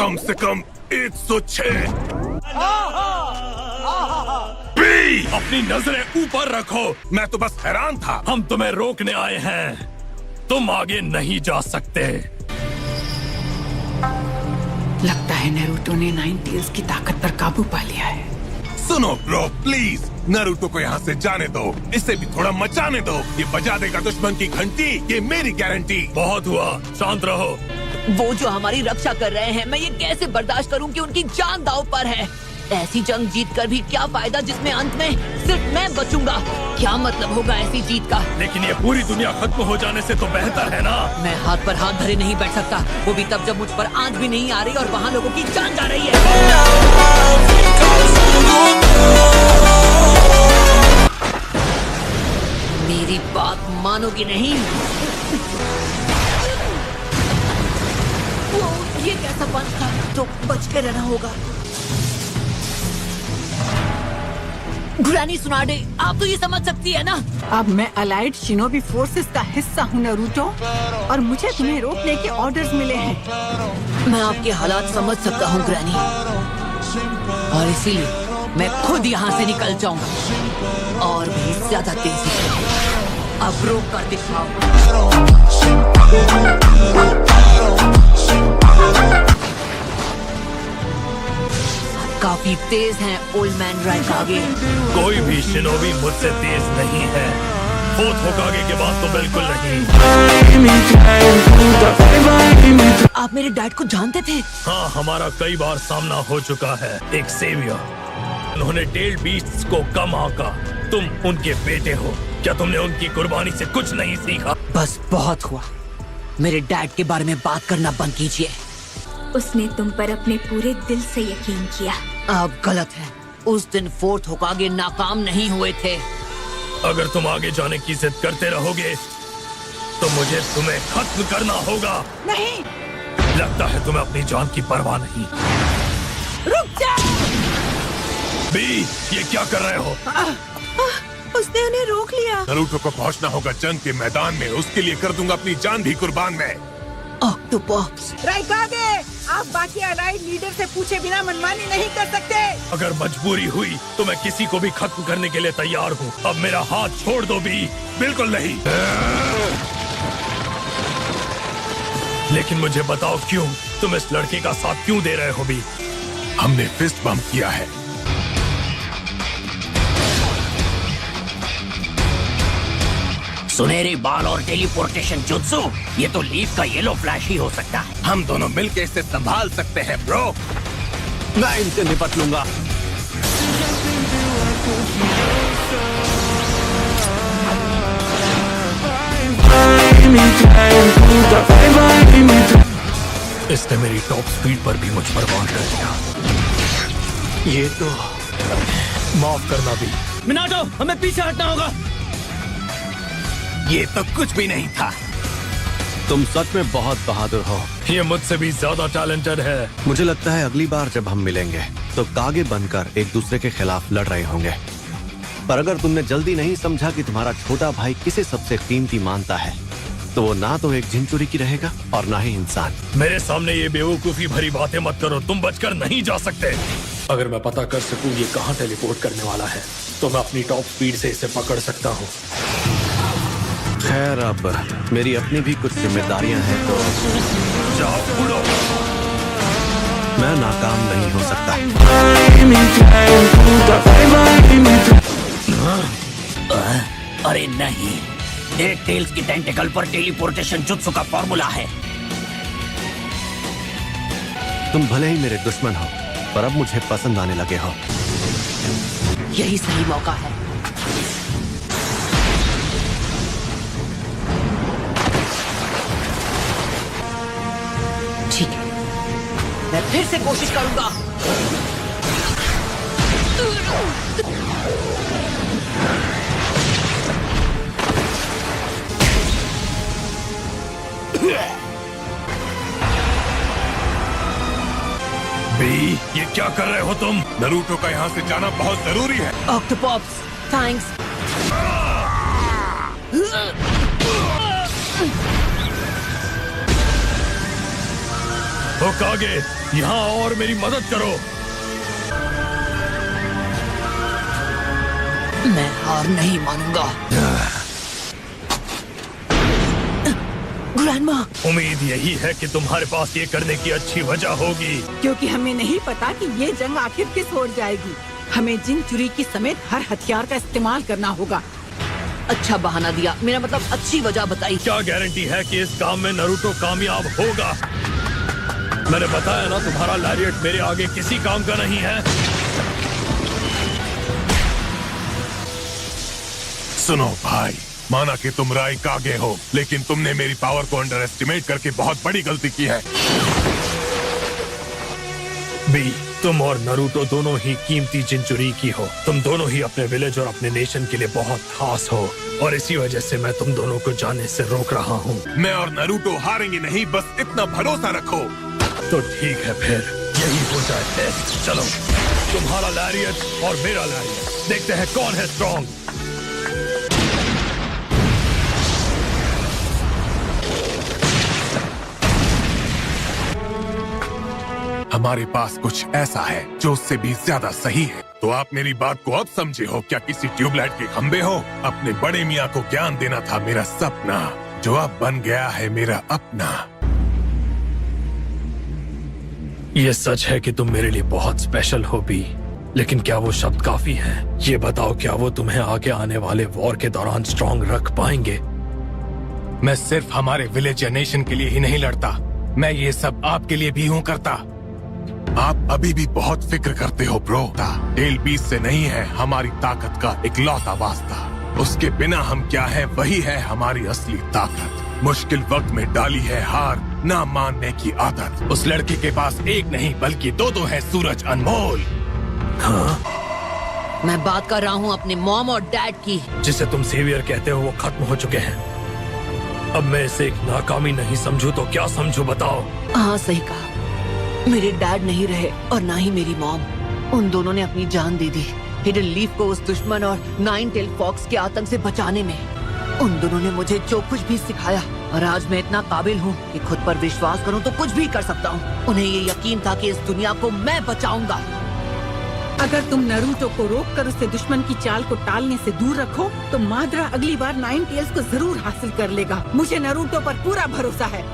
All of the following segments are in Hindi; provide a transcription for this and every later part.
कम से कम 106। बी, अपनी नजरें ऊपर रखो। मैं तो बस हैरान था। हम तुम्हें रोकने आए हैं, तुम आगे नहीं जा सकते। लगता है नारुतो ने नाइन टेल्स की ताकत पर काबू पा लिया है। सुनो ब्रो, प्लीज नारुतो को यहाँ से जाने दो, इसे भी थोड़ा मचाने दो। ये बजा देगा दुश्मन की घंटी, ये मेरी गारंटी। बहुत हुआ, शांत रहो। वो जो हमारी रक्षा कर रहे हैं, मैं ये कैसे बर्दाश्त करूं कि उनकी जान दांव पर है। ऐसी जंग जीत कर भी क्या फायदा जिसमें अंत में सिर्फ मैं बचूंगा। क्या मतलब होगा ऐसी जीत का। लेकिन ये पूरी दुनिया खत्म हो जाने से तो बेहतर है ना। मैं हाथ पर हाथ धरे नहीं बैठ सकता, वो भी तब जब मुझ पर आंच भी नहीं आ रही और वहाँ लोगों की जान जा रही है। मेरी बात मानोगी नहीं। वो ये कैसा पंच था, तो बच के रहना होगा। ग्रैनी सुनाडे, आप तो ये समझ सकती है ना। अब मैं अलाइड शिनोबी फोर्सेस का हिस्सा हूँ नारुतो, और मुझे तुम्हें रोकने के ऑर्डर्स मिले हैं। मैं आपके हालात समझ सकता हूँ ग्रैनी, और इसीलिए मैं खुद यहाँ से निकल जाऊंगा, और भी ज्यादा तेजी से। अब रोक कर दिखाओ। काफी तेज हैं ओल्ड मैन राइकागे। कोई भी शिनोबी मुझसे तेज नहीं है। फोर्थ होकागे के बाद तो बिल्कुल नहीं। आप मेरे डैड को जानते थे? हाँ, हमारा कई बार सामना हो चुका है। एक सेवियर, उन्होंने टेल्ड बीस्ट्स को कम आंका। तुम उनके बेटे हो, क्या तुमने उनकी कुर्बानी से कुछ नहीं सीखा? बस बहुत हुआ, मेरे डैड के बारे में बात करना बंद कीजिए। उसने तुम पर अपने पूरे दिल से यकीन किया। आप गलत हैं। उस दिन फोर्थ होकागे नाकाम नहीं हुए थे। अगर तुम आगे जाने की जिद करते रहोगे तो मुझे तुम्हें खत्म करना होगा। नहीं, लगता है तुम्हें अपनी जान की परवाह नहीं। रुक जा। बी, ये क्या कर रहे हो? उसने उन्हें रोक लिया। नारुतो को पहुंचना होगा जंग के मैदान में। उसके लिए कर दूंगा अपनी जान भी कुर्बान मैं। ऑक्टोपस, राइकागे, आप बाकी अलाइड लीडर से पूछे बिना मनमानी नहीं कर सकते। अगर मजबूरी हुई तो मैं किसी को भी खत्म करने के लिए तैयार हूँ। अब मेरा हाथ छोड़ दो बी। बिल्कुल नहीं। लेकिन मुझे बताओ क्यों? तुम इस लड़के का साथ क्यों दे रहे हो बी? हमने फिस्ट बम्प किया है। सुनहरे बाल और टेलीपोर्टेशन जुत्सु, ये तो लीफ का येलो फ्लैश ही हो सकता है। हम दोनों मिलकर इसे संभाल सकते हैं ब्रो। मैं इनसे निपट लूंगा। इसने मेरी टॉप स्पीड पर भी मुझ पर वार कर दिया। ये तो माफ करना भी। मिनाटो, हमें पीछे हटना होगा। ये तो कुछ भी नहीं था। तुम सच में बहुत बहादुर हो। ये मुझसे भी ज्यादा टैलेंटेड है। मुझे लगता है अगली बार जब हम मिलेंगे तो कागे बनकर एक दूसरे के खिलाफ लड़ रहे होंगे। पर अगर तुमने जल्दी नहीं समझा कि तुम्हारा छोटा भाई किसे सबसे कीमती मानता है, तो वो ना तो एक झिंचुरी की रहेगा और ना ही इंसान। मेरे सामने ये बेवकूफी भरी बातें मत करो। तुम बचकर नहीं जा सकते। अगर मैं पता कर सकूं ये कहाँ टेलीपोर्ट करने वाला है तो मैं अपनी टॉप स्पीड से इसे पकड़ सकता हूँ। खैर, अब मेरी अपनी भी कुछ जिम्मेदारियां हैं, तो जाओ उड़ो। मैं नाकाम नहीं हो सकता। अरे नहीं, डेड टेल्स की टेंटिकल पर टेलीपोर्टेशन जुत्सु का फॉर्मूला है। तुम भले ही मेरे दुश्मन हो, पर अब मुझे पसंद आने लगे हो। यही सही मौका है। ठीक है, मैं फिर से कोशिश करूंगा। बी, ये क्या कर रहे हो तुम? नारुतो का यहाँ से जाना बहुत जरूरी है। Octopus, thanks. होकागे, यहाँ और मेरी मदद करो। मैं हार नहीं मानूंगा। ग्रैंडमा, उम्मीद यही है कि तुम्हारे पास ये करने की अच्छी वजह होगी। क्योंकि हमें नहीं पता कि ये जंग आखिर किस ओर जाएगी। हमें जिन चुरी की समेत हर हथियार का इस्तेमाल करना होगा। अच्छा बहाना दिया, मेरा मतलब अच्छी वजह बताई। क्या गारंटी है कि इस काम में नारुतो कामयाब होगा? मैंने बताया ना, तुम्हारा लैरिएट मेरे आगे किसी काम का नहीं है। सुनो भाई, माना कि तुम राइकागे हो, लेकिन तुमने मेरी पावर को अंडर एस्टिमेट करके बहुत बड़ी गलती की है। बी, तुम और नारुतो दोनों ही कीमती जिंचुरी की हो। तुम दोनों ही अपने विलेज और अपने नेशन के लिए बहुत खास हो, और इसी वजह से मैं तुम दोनों को जाने से रोक रहा हूँ। मैं और नारुतो हारेंगे नहीं, बस इतना भरोसा रखो। तो ठीक है, फिर यही हो जाए टेस्ट। चलो, तुम्हारा लैरिएट और मेरा लैरिएट, देखते हैं कौन है स्ट्रॉन्ग। हमारे पास कुछ ऐसा है जो उससे भी ज्यादा सही है। तो आप मेरी बात को अब समझे हो? क्या किसी ट्यूबलाइट के खंबे हो? अपने बड़े मियाँ को ज्ञान देना था मेरा सपना, जो अब बन गया है मेरा अपना। ये सच है कि तुम मेरे लिए बहुत स्पेशल हो बी, लेकिन क्या वो शब्द काफी हैं? ये बताओ, क्या वो तुम्हें आगे आने वाले वॉर के दौरान स्ट्रॉन्ग रख पाएंगे? मैं सिर्फ हमारे विलेज या नेशन के लिए ही नहीं लड़ता, मैं ये सब आपके लिए भी हूँ करता। आप अभी भी बहुत फिक्र करते हो ब्रो। टेल बीस से नहीं है हमारी ताकत का इकलौता वास्ता। उसके बिना हम क्या है, वही है हमारी असली ताकत। मुश्किल वक्त में डाली है हार ना मानने की आदत। उस लड़के के पास एक नहीं बल्कि दो है सूरज अनमोल। हाँ? मैं बात कर रहा हूँ अपने मॉम और डैड की। जिसे तुम सेवियर कहते हो वो खत्म हो चुके हैं। अब मैं इसे एक नाकामी नहीं समझूं तो क्या समझूं, बताओ? हाँ सही कहा, मेरे डैड नहीं रहे और ना ही मेरी मॉम। उन दोनों ने अपनी जान दे दी हिडन लीफ को उस दुश्मन और नाइन टेल फॉक्स के आतंक से बचाने में। उन दोनों ने मुझे जो कुछ भी सिखाया, और आज मैं इतना काबिल हूँ कि खुद पर विश्वास करूँ तो कुछ भी कर सकता हूँ। उन्हें ये यकीन था कि इस दुनिया को मैं बचाऊंगा। अगर तुम नारुतो को रोककर उसे दुश्मन की चाल को टालने से दूर रखो, तो माद्रा अगली बार नाइन टेल्स को जरूर हासिल कर लेगा। मुझे नारुतो पर पूरा भरोसा है।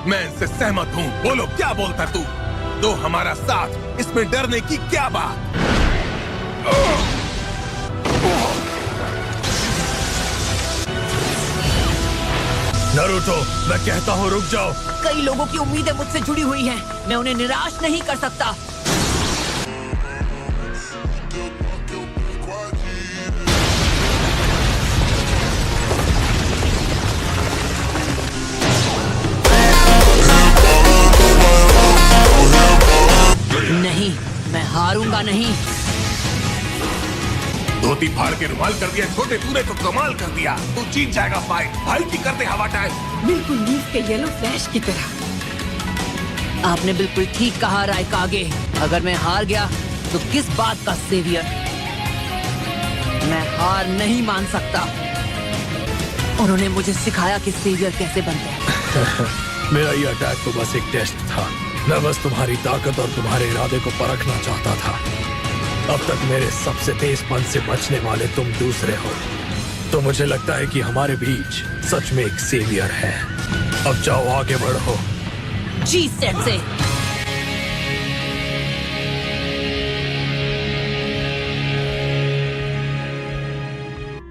मैं इनसे सहमत हूँ। बोलो क्या बोलता तू? तो हमारा साथ, इसमें डरने की क्या बात? नारुतो, मैं कहता हूँ रुक जाओ। कई लोगों की उम्मीदें मुझसे जुड़ी हुई हैं, मैं उन्हें निराश नहीं कर सकता। नहीं, मैं हारूंगा नहीं। धोती फाड़ के रुमाल कर दिया छोटे, तूने तो कमाल कर दिया। तू जीत जाएगा फाइट। भाई की करते हवा टाइम। बिल्कुल लीफ के येलो फ्लैश की तरह। आपने बिल्कुल ठीक कहा राइकागे। अगर मैं हार गया तो किस बात का सेवियर? मैं हार नहीं मान सकता। उन्होंने मुझे सिखाया कि सेवियर कैसे बनते हैं। मेरा ये अटैक तो बस एक टेस्ट था। मैं बस तुम्हारी ताकत और तुम्हारे इरादे को परखना चाहता था। अब तक मेरे सबसे तेजपन से बचने वाले तुम दूसरे हो, तो मुझे लगता है कि हमारे बीच सच में एक सेवियर है। अब जाओ, आगे बढ़ो। जी सेंसे।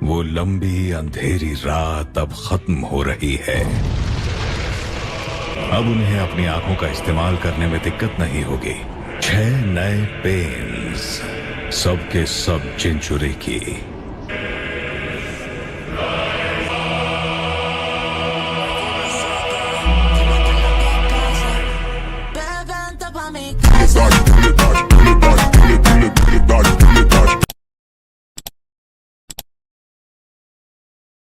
वो लंबी अंधेरी रात अब खत्म हो रही है। अब उन्हें अपनी आंखों का इस्तेमाल करने में दिक्कत नहीं होगी। 6 नए पेन्स, सबके सब जिंचुरी की।